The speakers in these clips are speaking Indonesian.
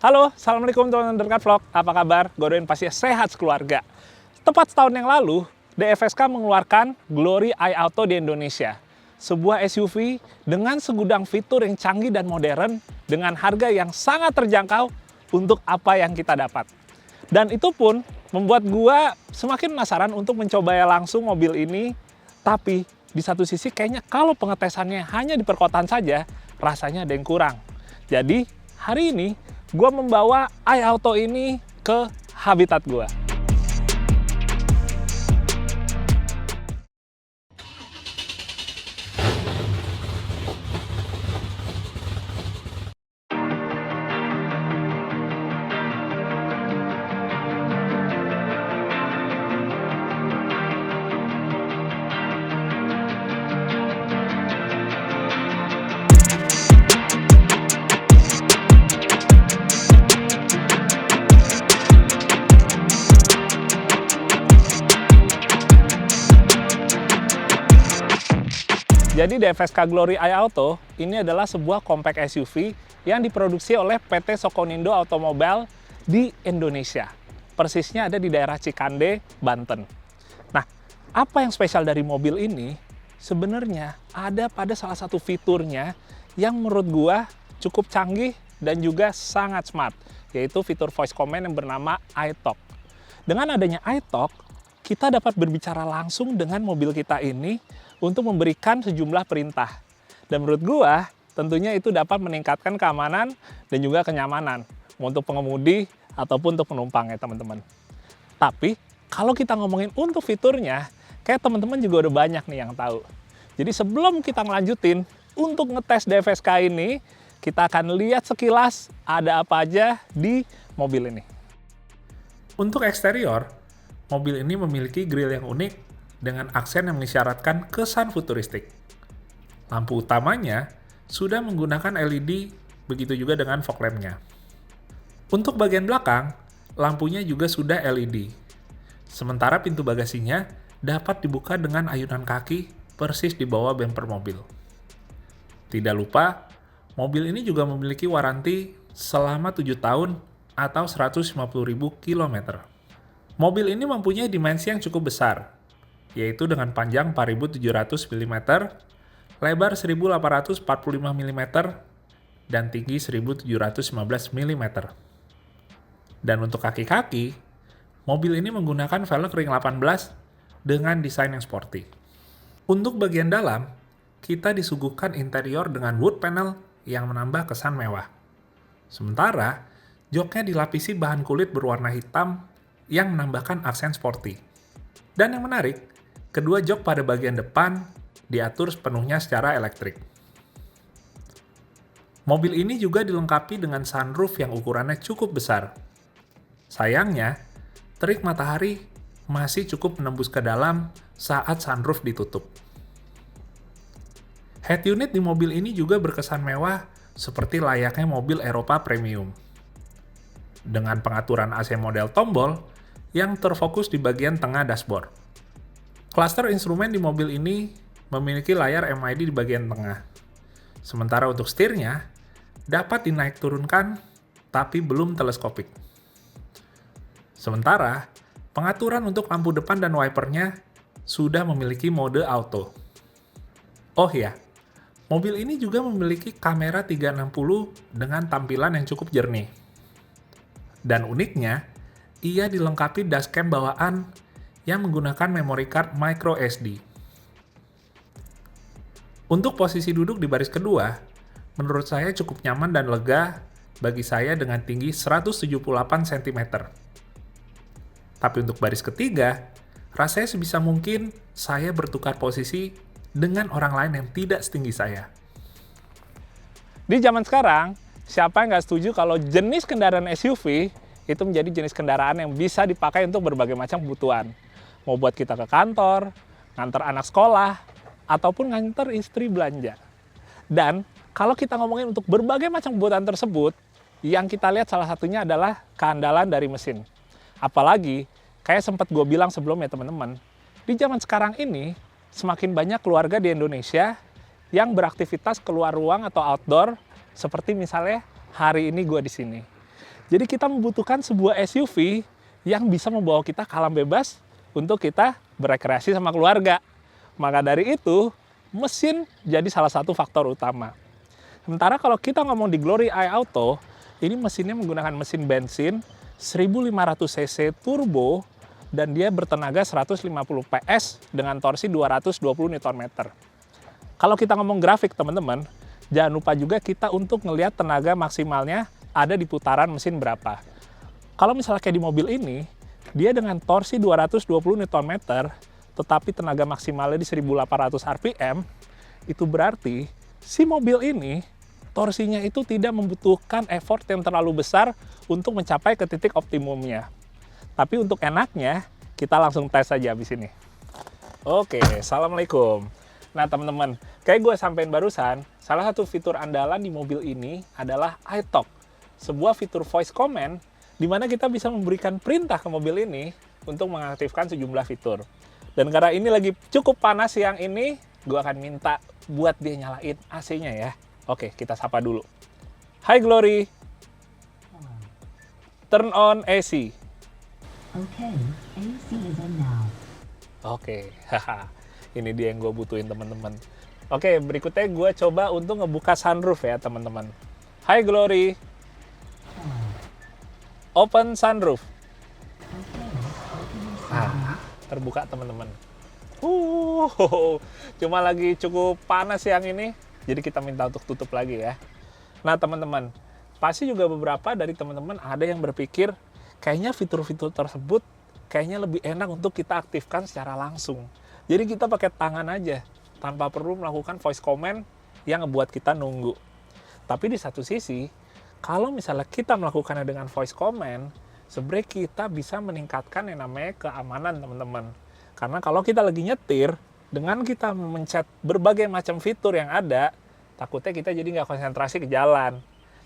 Halo, Assalamualaikum teman-teman Derkat Vlog. Apa kabar? Gue doain pasti sehat sekeluarga. Tepat setahun yang lalu, DFSK mengeluarkan Glory iAuto di Indonesia. Sebuah SUV dengan segudang fitur yang canggih dan modern dengan harga yang sangat terjangkau untuk apa yang kita dapat. Dan itu pun membuat gue semakin penasaran untuk mencoba langsung mobil ini. Tapi di satu sisi kayaknya kalau pengetesannya hanya di perkotaan saja, rasanya ada yang kurang. Jadi hari ini gue membawa iAuto ini ke habitat gue. Jadi DFSK Glory iAuto ini adalah sebuah compact SUV yang diproduksi oleh PT Sokonindo Automobile di Indonesia. Persisnya ada di daerah Cikande, Banten. Nah, apa yang spesial dari mobil ini? Sebenarnya ada pada salah satu fiturnya yang menurut gua cukup canggih dan juga sangat smart, yaitu fitur voice command yang bernama iTalk. Dengan adanya iTalk, kita dapat berbicara langsung dengan mobil kita ini untuk memberikan sejumlah perintah. Dan menurut gua, tentunya itu dapat meningkatkan keamanan dan juga kenyamanan untuk pengemudi ataupun untuk penumpang ya teman-teman. Tapi, kalau kita ngomongin untuk fiturnya, kayak teman-teman juga udah banyak nih yang tahu. Jadi sebelum kita ngelanjutin untuk ngetes DFSK ini, kita akan lihat sekilas ada apa aja di mobil ini. Untuk eksterior, mobil ini memiliki grill yang unik dengan aksen yang mengisyaratkan kesan futuristik. Lampu utamanya sudah menggunakan LED, begitu juga dengan fog lamp-nya. Untuk bagian belakang, lampunya juga sudah LED. Sementara pintu bagasinya dapat dibuka dengan ayunan kaki persis di bawah bumper mobil. Tidak lupa, mobil ini juga memiliki waranti selama 7 tahun atau 150.000 km. Mobil ini mempunyai dimensi yang cukup besar, yaitu dengan panjang 4.700 mm, lebar 1.845 mm, dan tinggi 1.715 mm. Dan untuk kaki-kaki, mobil ini menggunakan velg ring 18 dengan desain yang sporty. Untuk bagian dalam, kita disuguhkan interior dengan wood panel yang menambah kesan mewah. Sementara, joknya dilapisi bahan kulit berwarna hitam yang menambahkan aksen sporty. Dan yang menarik, kedua jok pada bagian depan diatur sepenuhnya secara elektrik. Mobil ini juga dilengkapi dengan sunroof yang ukurannya cukup besar. Sayangnya, terik matahari masih cukup menembus ke dalam saat sunroof ditutup. Head unit di mobil ini juga berkesan mewah seperti layaknya mobil Eropa premium. Dengan pengaturan AC model tombol yang terfokus di bagian tengah dashboard. Klaster instrumen di mobil ini memiliki layar MID di bagian tengah. Sementara untuk setirnya, dapat dinaik turunkan, tapi belum teleskopik. Sementara, pengaturan untuk lampu depan dan wipernya sudah memiliki mode auto. Oh ya, mobil ini juga memiliki kamera 360 dengan tampilan yang cukup jernih. Dan uniknya, ia dilengkapi dashcam bawaan yang menggunakan memory card micro SD. Untuk posisi duduk di baris kedua, menurut saya cukup nyaman dan lega bagi saya dengan tinggi 178 cm. Tapi untuk baris ketiga, rasanya sebisa mungkin saya bertukar posisi dengan orang lain yang tidak setinggi saya. Di zaman sekarang, siapa yang nggak setuju kalau jenis kendaraan SUV itu menjadi jenis kendaraan yang bisa dipakai untuk berbagai macam kebutuhan. Mau buat kita ke kantor, nganter anak sekolah, ataupun nganter istri belanja. Dan kalau kita ngomongin untuk berbagai macam kebutuhan tersebut, yang kita lihat salah satunya adalah keandalan dari mesin. Apalagi, kayak sempat gue bilang sebelumnya teman-teman, di zaman sekarang ini, semakin banyak keluarga di Indonesia yang beraktivitas keluar ruang atau outdoor, seperti misalnya hari ini gue di sini. Jadi kita membutuhkan sebuah SUV yang bisa membawa kita ke alam bebas untuk kita berekreasi sama keluarga. Maka dari itu, mesin jadi salah satu faktor utama. Sementara kalau kita ngomong di Glory iAuto, ini mesinnya menggunakan mesin bensin 1500 cc turbo dan dia bertenaga 150 PS dengan torsi 220 Nm. Kalau kita ngomong grafik teman-teman, jangan lupa juga kita untuk ngelihat tenaga maksimalnya ada di putaran mesin berapa. Kalau misalnya kayak di mobil ini, dia dengan torsi 220 Nm, tetapi tenaga maksimalnya di 1800 RPM, itu berarti si mobil ini torsinya itu tidak membutuhkan effort yang terlalu besar untuk mencapai ke titik optimumnya. Tapi untuk enaknya, kita langsung tes saja habis ini. Oke, assalamualaikum. Nah teman-teman, kayak gue sampein barusan, salah satu fitur andalan di mobil ini adalah iTalk, sebuah fitur voice command di mana kita bisa memberikan perintah ke mobil ini untuk mengaktifkan sejumlah fitur. Dan karena ini lagi cukup panas siang ini, gue akan minta buat dia nyalain AC-nya ya. Oke, kita sapa dulu. Hi Glory. Turn on AC. Okay, AC is on now. Oke, haha. Ini dia yang gue butuhin teman-teman. Oke, berikutnya gue coba untuk ngebuka sunroof ya teman-teman. Hi Glory. Open sunroof. Terbuka teman-teman. Cuma lagi cukup panas siang ini, jadi kita minta untuk tutup lagi ya. Nah teman-teman, pasti juga beberapa dari teman-teman ada yang berpikir, kayaknya fitur-fitur tersebut kayaknya lebih enak untuk kita aktifkan secara langsung. Jadi kita pakai tangan aja, tanpa perlu melakukan voice command yang ngebuat kita nunggu. Tapi di satu sisi, kalau misalnya kita melakukannya dengan voice command, sebenarnya kita bisa meningkatkan yang namanya keamanan teman-teman. Karena kalau kita lagi nyetir, dengan kita memencet berbagai macam fitur yang ada, takutnya kita jadi nggak konsentrasi ke jalan.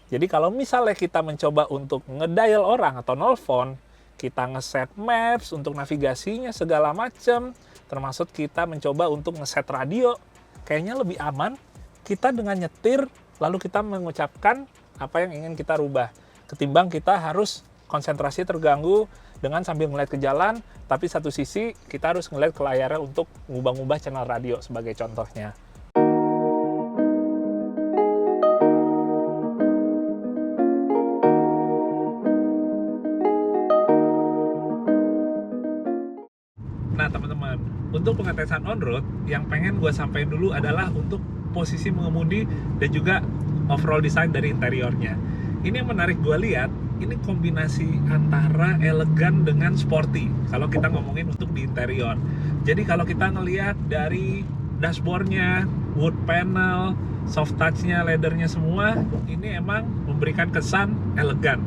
Jadi kalau misalnya kita mencoba untuk ngedial orang atau nelfon, kita ngeset maps untuk navigasinya segala macam, termasuk kita mencoba untuk ngeset radio, kayaknya lebih aman kita dengan nyetir, lalu kita mengucapkan apa yang ingin kita rubah, ketimbang kita harus konsentrasi terganggu dengan sambil ngeliat ke jalan, tapi satu sisi kita harus ngeliat ke layarnya untuk ngubah-ngubah channel radio sebagai contohnya. Nah teman-teman, untuk pengetesan on-road, yang pengen gue sampaikan dulu adalah untuk posisi mengemudi dan juga overall design dari interiornya. Ini yang menarik gue lihat, ini kombinasi antara elegan dengan sporty kalau kita ngomongin untuk di interior. Jadi kalau kita ngelihat dari dashboardnya, wood panel, soft touch-nya, leather-nya semua, ini emang memberikan kesan elegan.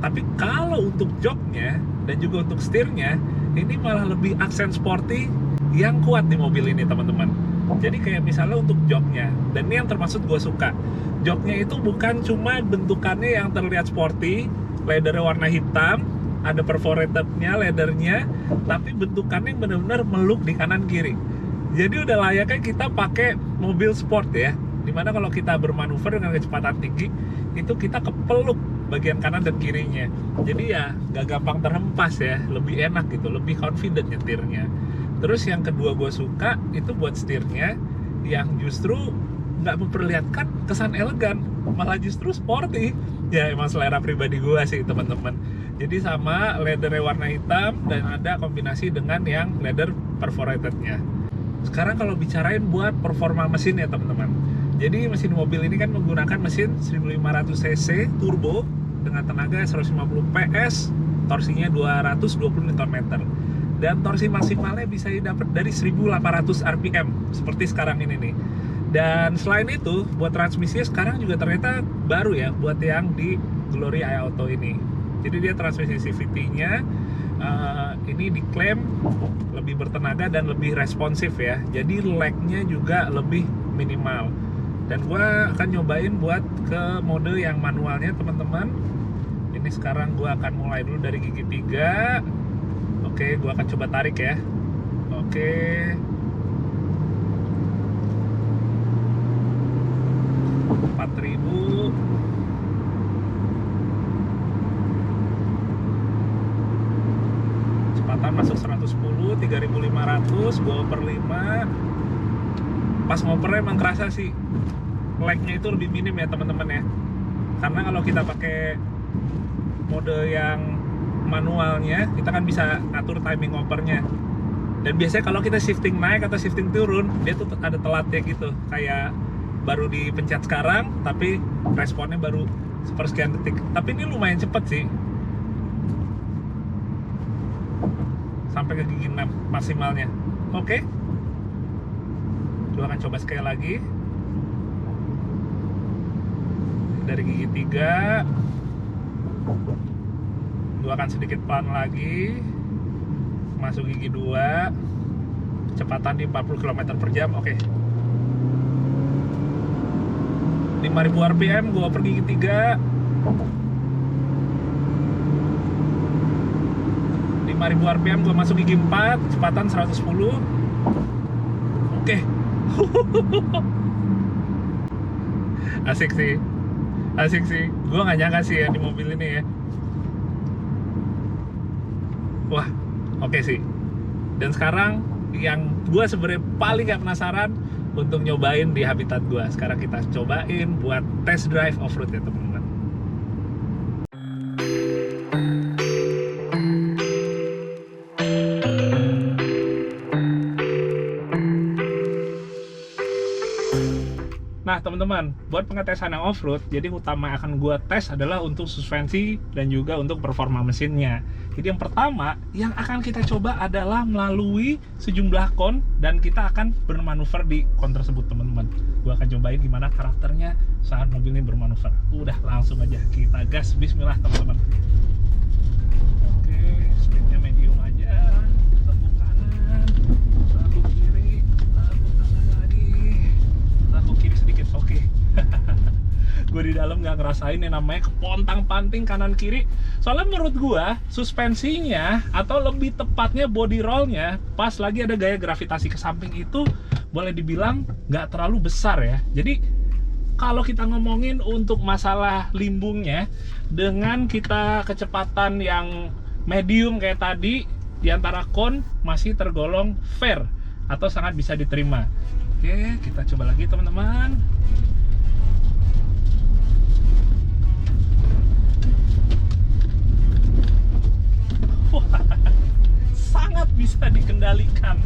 Tapi kalau untuk joknya dan juga untuk setirnya, ini malah lebih aksen sporty yang kuat di mobil ini teman-teman. Jadi kayak misalnya untuk joknya, dan ini yang termasuk gue suka, joknya itu bukan cuma bentukannya yang terlihat sporty, leather warna hitam, ada perforated-nya, leathernya, tapi bentukannya yang benar-benar meluk di kanan kiri. Jadi udah layaknya kita pakai mobil sport ya, dimana kalau kita bermanuver dengan kecepatan tinggi, itu kita kepeluk bagian kanan dan kirinya. Jadi ya gak gampang terhempas ya, lebih enak gitu, lebih confident nyetirnya. Terus yang kedua gue suka itu buat setirnya, yang justru nggak memperlihatkan kesan elegan, malah justru sporty. Ya emang selera pribadi gue sih teman-teman. Jadi sama leather warna hitam dan ada kombinasi dengan yang leather perforated-nya. Sekarang kalau bicarain buat performa mesin ya teman-teman. Jadi mesin mobil ini kan menggunakan mesin 1500 cc turbo dengan tenaga 150 PS, torsinya 220 Nm. Dan torsi maksimalnya bisa didapat dari 1800 RPM seperti sekarang ini nih. Dan selain itu, buat transmisinya sekarang juga ternyata baru ya buat yang di Glory iAuto ini. Jadi dia transmisi CVT-nya ini diklaim lebih bertenaga dan lebih responsif ya. Jadi lag-nya juga lebih minimal. Dan gue akan nyobain buat ke mode yang manualnya teman-teman. Ini sekarang gue akan mulai dulu dari gigi 3. Oke, gue akan coba tarik ya. Oke. 4000. kecepatan masuk 110, 3500, gue oper 5. Pas ngopernya emang kerasa sih lag-nya itu lebih minim ya teman-teman ya, karena kalau kita pakai mode yang manualnya kita kan bisa ngatur timing opernya, dan biasanya kalau kita shifting naik atau shifting turun dia tuh ada telatnya gitu, kayak baru dipencet sekarang tapi responnya baru sepersekian detik. Tapi ini lumayan cepet sih, sampai ke gigi 6 maksimalnya. Oke, gue akan coba sekali lagi dari gigi 3. Gue akan sedikit pelan lagi masuk gigi 2, kecepatan di 40 km per jam. Oke, 5000 rpm gue oper gigi 3. 5000 rpm gue masuk gigi 4, kecepatan 110. Oke. Asik sih, gue nggak nyangka sih ya di mobil ini ya. Wah, oke sih. Dan sekarang yang gue sebenarnya paling gak penasaran untuk nyobain di Habitat gue, sekarang kita cobain buat test drive off-road ya teman-teman. Nah teman-teman, buat pengetesan yang off-road, jadi utama yang akan gue tes adalah untuk suspensi dan juga untuk performa mesinnya. Jadi yang pertama yang akan kita coba adalah melalui sejumlah kon, dan kita akan bermanuver di kon tersebut teman-teman. Gue akan cobain gimana karakternya saat mobil ini bermanuver. Udah, langsung aja kita gas, bismillah teman-teman. Oke, speednya medium aja, lalu kanan, lalu kiri, lalu kanan lagi, lalu kiri sedikit. Oke. Gue di dalam nggak ngerasain yang namanya kepontang-panting kanan kiri. Soalnya menurut gue suspensinya atau lebih tepatnya body rollnya pas lagi ada gaya gravitasi ke samping itu boleh dibilang nggak terlalu besar ya. Jadi kalau kita ngomongin untuk masalah limbungnya, dengan kita kecepatan yang medium kayak tadi di antara kon masih tergolong fair atau sangat bisa diterima. Oke, kita coba lagi teman-teman. Sangat bisa dikendalikan.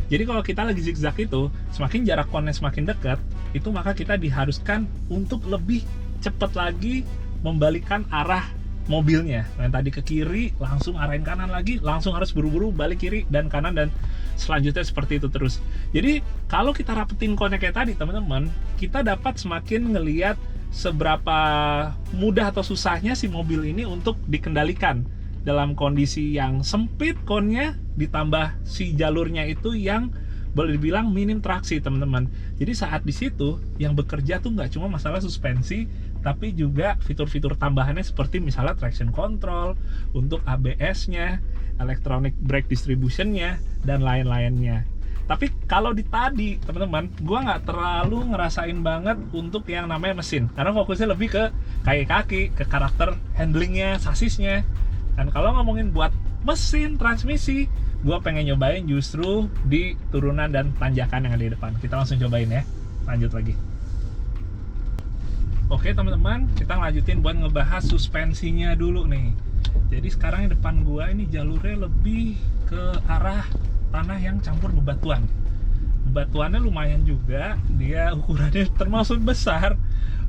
Jadi kalau kita lagi zigzag itu, semakin jarak konnya semakin dekat, itu maka kita diharuskan untuk lebih cepat lagi membalikan arah mobilnya. Yang tadi ke kiri, langsung arahin kanan lagi, langsung harus buru-buru balik kiri dan kanan, dan selanjutnya seperti itu terus. Jadi kalau kita rapetin konnya kayak tadi teman-teman, kita dapat semakin ngelihat seberapa mudah atau susahnya si mobil ini untuk dikendalikan dalam kondisi yang sempit konnya, ditambah si jalurnya itu yang boleh dibilang minim traksi teman-teman. Jadi saat di situ yang bekerja tuh nggak cuma masalah suspensi, tapi juga fitur-fitur tambahannya seperti misalnya traction control, untuk ABS-nya, electronic brake distribution-nya, dan lain-lainnya. Tapi kalau di tadi teman-teman, gua nggak terlalu ngerasain banget untuk yang namanya mesin, karena fokusnya lebih ke kaki-kaki, ke karakter handlingnya, sasisnya. Dan kalau ngomongin buat mesin, transmisi, gue pengen nyobain justru di turunan dan tanjakan yang ada di depan. Kita langsung cobain ya, lanjut lagi. Oke teman-teman, kita lanjutin buat ngebahas suspensinya dulu nih. Jadi sekarang yang depan gue ini jalurnya lebih ke arah tanah yang campur bebatuan. Bebatuannya lumayan juga, dia ukurannya termasuk besar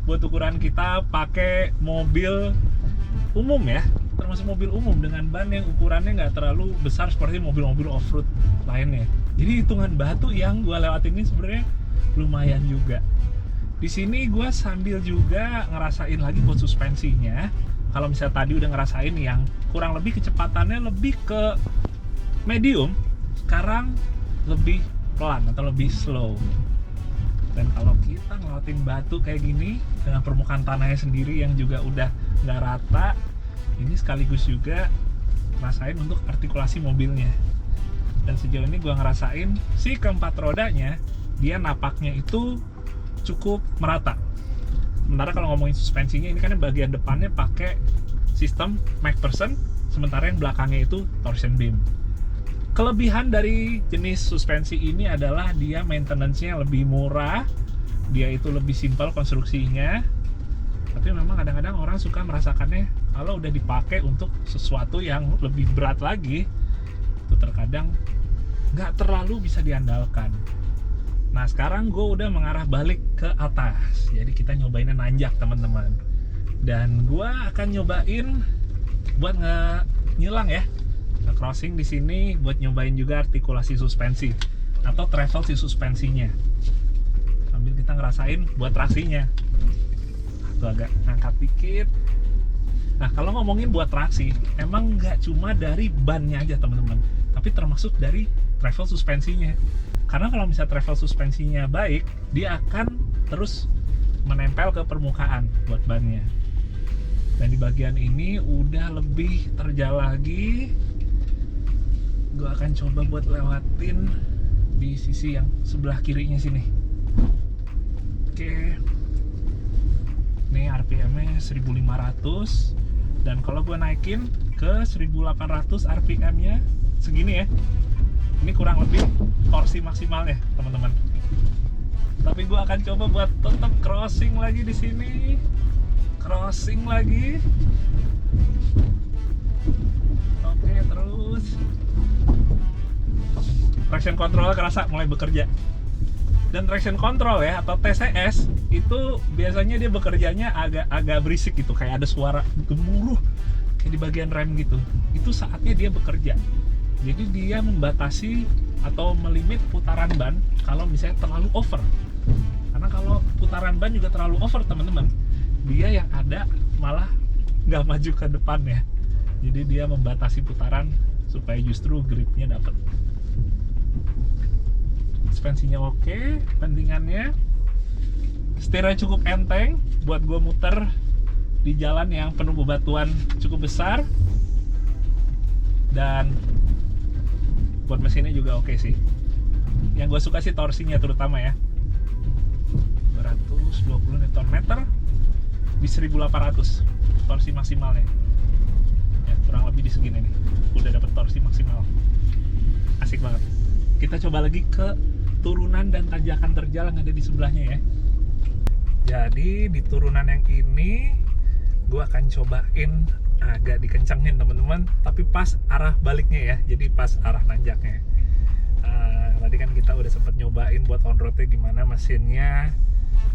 buat ukuran kita pakai mobil umum ya, termasuk mobil umum dengan ban yang ukurannya nggak terlalu besar seperti mobil-mobil off-road lainnya. Jadi hitungan batu yang gue lewatin ini sebenarnya lumayan juga. Di sini gue sambil juga ngerasain lagi buat suspensinya. Kalau misalnya tadi udah ngerasain yang kurang lebih kecepatannya lebih ke medium, sekarang lebih pelan atau lebih slow. Dan kalau kita ngelewatin batu kayak gini dengan permukaan tanahnya sendiri yang juga udah nggak rata, ini sekaligus juga ngerasain untuk artikulasi mobilnya. Dan sejauh ini gue ngerasain si keempat rodanya, dia napaknya itu cukup merata. Sementara kalau ngomongin suspensinya, ini kan yang bagian depannya pakai sistem MacPherson, sementara yang belakangnya itu torsion beam. Kelebihan dari jenis suspensi ini adalah dia maintenance-nya lebih murah, dia itu lebih simpel konstruksinya. Tapi memang kadang-kadang orang suka merasakannya kalau udah dipakai untuk sesuatu yang lebih berat lagi, itu terkadang nggak terlalu bisa diandalkan. Nah sekarang gue udah mengarah balik ke atas, jadi kita nyobainnya nanjak teman-teman. Dan gue akan nyobain buat nyilang ya, crossing di sini buat nyobain juga artikulasi suspensi atau travel si suspensinya. Sambil kita ngerasain buat traksinya. Tuh agak ngangkat dikit. Nah kalau ngomongin buat traksi, emang nggak cuma dari bannya aja teman-teman, tapi termasuk dari travel suspensinya. Karena kalau misalnya travel suspensinya baik, dia akan terus menempel ke permukaan buat bannya. Dan di bagian ini udah lebih terjal lagi. Gue akan coba buat lewatin di sisi yang sebelah kirinya sini. Oke. Ini RPM-nya 1500. Dan kalau gue naikin ke 1800 RPM-nya segini ya. Ini kurang lebih torsi maksimalnya, teman-teman. Tapi gue akan coba buat tetap crossing lagi di sini. Crossing lagi. Oke, terus traction control kerasa mulai bekerja. Dan traction control ya atau TCS itu biasanya dia bekerjanya agak berisik gitu, kayak ada suara gemuruh kayak di bagian rem gitu. Itu saatnya dia bekerja. Jadi dia membatasi atau melimit putaran ban kalau misalnya terlalu over. Karena kalau putaran ban juga terlalu over teman-teman, dia yang ada malah nggak maju ke depan ya. Jadi dia membatasi putaran supaya justru gripnya dapat. Suspensinya oke, bandingannya. Setirnya cukup enteng buat gue muter di jalan yang penuh bebatuan cukup besar. Dan buat mesinnya juga oke sih. Yang gue suka sih torsinya terutama ya. 220 Nm di 1800 torsi maksimalnya. Ya, kurang lebih di segini nih. Udah dapet torsi maksimal. Asik banget. Kita coba lagi ke turunan dan tanjakan terjal yang ada di sebelahnya ya. Jadi di turunan yang ini gue akan cobain agak dikencengin teman-teman, tapi pas arah baliknya ya, jadi pas arah nanjaknya. Tadi kan kita udah sempet nyobain buat on roadnya gimana mesinnya,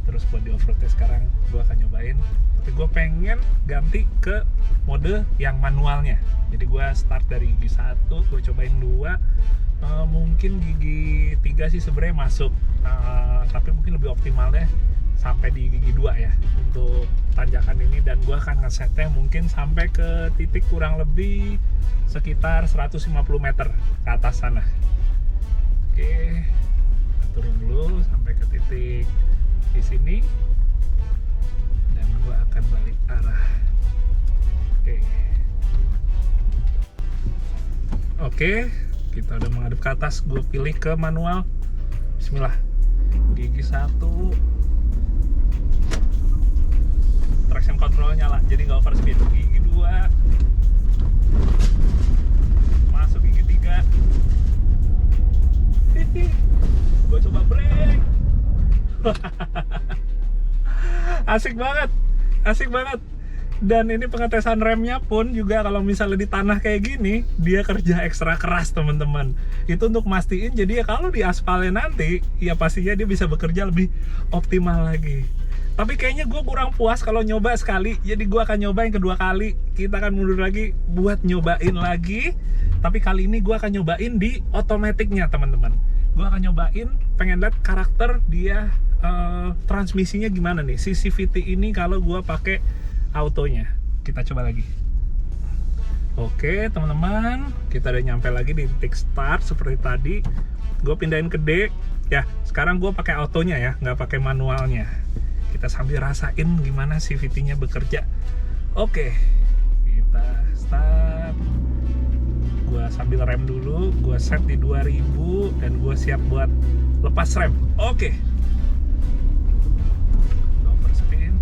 terus buat di off roadnya sekarang gue akan nyobain, tapi gue pengen ganti ke mode yang manualnya. Jadi gue start dari gigi 1, gue cobain 2, mungkin gigi 3 sih sebenarnya masuk, tapi mungkin lebih optimalnya sampai di gigi 2 ya untuk tanjakan ini. Dan gue akan ngesetnya mungkin sampai ke titik kurang lebih sekitar 150 meter ke atas sana. Oke, turun dulu sampai ke titik di sini dan gue akan balik arah. Oke, kita udah menghadap ke atas. Gue pilih ke manual. Bismillah. Gigi 1, traction control nyala, jadi nggak overspeed. Gigi 2, masuk gigi 3. Gue coba brake. Asik banget, asik banget. Dan ini pengetesan remnya pun juga kalau misalnya di tanah kayak gini, dia kerja ekstra keras teman-teman. Itu untuk mastiin, jadi ya kalau di aspalnya nanti, ya pastinya dia bisa bekerja lebih optimal lagi. Tapi kayaknya gue kurang puas kalau nyoba sekali, jadi gue akan nyobain kedua kali. Kita akan mundur lagi buat nyobain lagi. Tapi kali ini gue akan nyobain di otomatiknya teman-teman. Gue akan nyobain, pengen lihat karakter dia, transmisinya gimana nih. Si CVT ini kalau gue pakai autonya. Kita coba lagi. Oke teman-teman, kita udah nyampe lagi di titik start seperti tadi. Gue pindahin ke D. Ya, sekarang gue pakai autonya ya, nggak pakai manualnya. Kita sambil rasain gimana CVT-nya bekerja. Oke, kita start. Gue sambil rem dulu, gue set di 2000 dan gue siap buat lepas rem. Oke. Overspin.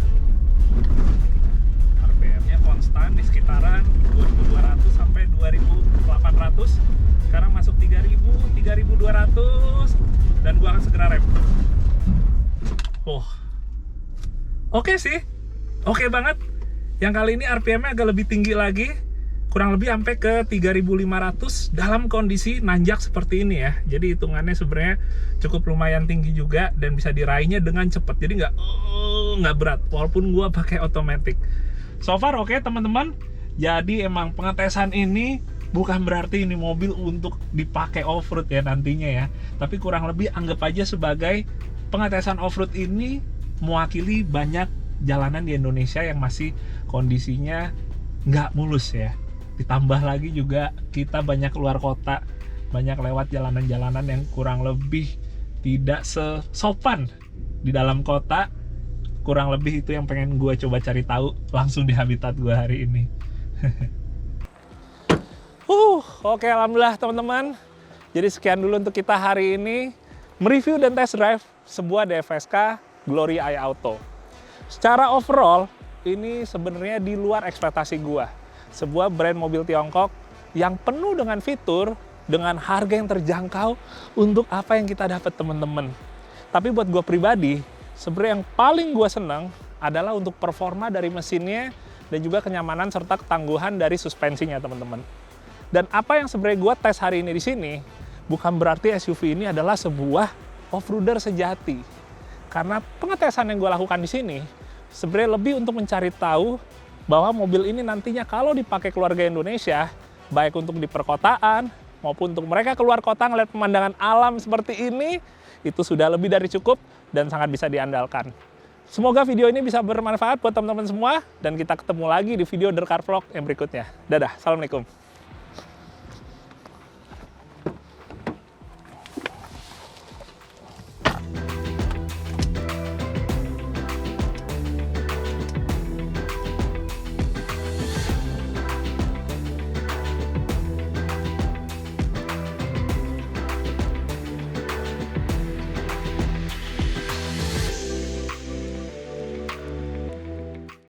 RPM-nya konstan di sekitaran 2200 sampai 2800. Sekarang masuk 3000. Oke sih, oke banget. Yang kali ini RPM-nya agak lebih tinggi lagi, kurang lebih sampai ke 3.500 dalam kondisi nanjak seperti ini ya. Jadi hitungannya sebenarnya cukup lumayan tinggi juga dan bisa diraihnya dengan cepat. Jadi nggak berat, walaupun gua pakai otomatis. So far oke teman-teman. Jadi emang pengetesan ini bukan berarti ini mobil untuk dipakai off-road ya nantinya ya. Tapi kurang lebih anggap aja sebagai pengetesan off-road ini mewakili banyak jalanan di Indonesia yang masih kondisinya nggak mulus ya. Ditambah lagi juga kita banyak keluar kota, banyak lewat jalanan-jalanan yang kurang lebih tidak sesopan di dalam kota. Kurang lebih itu yang pengen gue coba cari tahu langsung di habitat gue hari ini. Oke, alhamdulillah teman-teman. Jadi sekian dulu untuk kita hari ini mereview dan test drive sebuah DFSK Glory i Auto. Secara overall, ini sebenarnya di luar ekspektasi gua. Sebuah brand mobil Tiongkok yang penuh dengan fitur, dengan harga yang terjangkau untuk apa yang kita dapat teman-teman. Tapi buat gua pribadi, sebenarnya yang paling gua senang adalah untuk performa dari mesinnya dan juga kenyamanan serta ketangguhan dari suspensinya teman-teman. Dan apa yang sebenarnya gua tes hari ini di sini bukan berarti SUV ini adalah sebuah off-roader sejati. Karena pengetesan yang gue lakukan di sini sebenarnya lebih untuk mencari tahu bahwa mobil ini nantinya kalau dipakai keluarga Indonesia, baik untuk di perkotaan maupun untuk mereka keluar kota ngeliat pemandangan alam seperti ini, itu sudah lebih dari cukup dan sangat bisa diandalkan. Semoga video ini bisa bermanfaat buat teman-teman semua dan kita ketemu lagi di video The Car Vlog yang berikutnya. Dadah, assalamualaikum.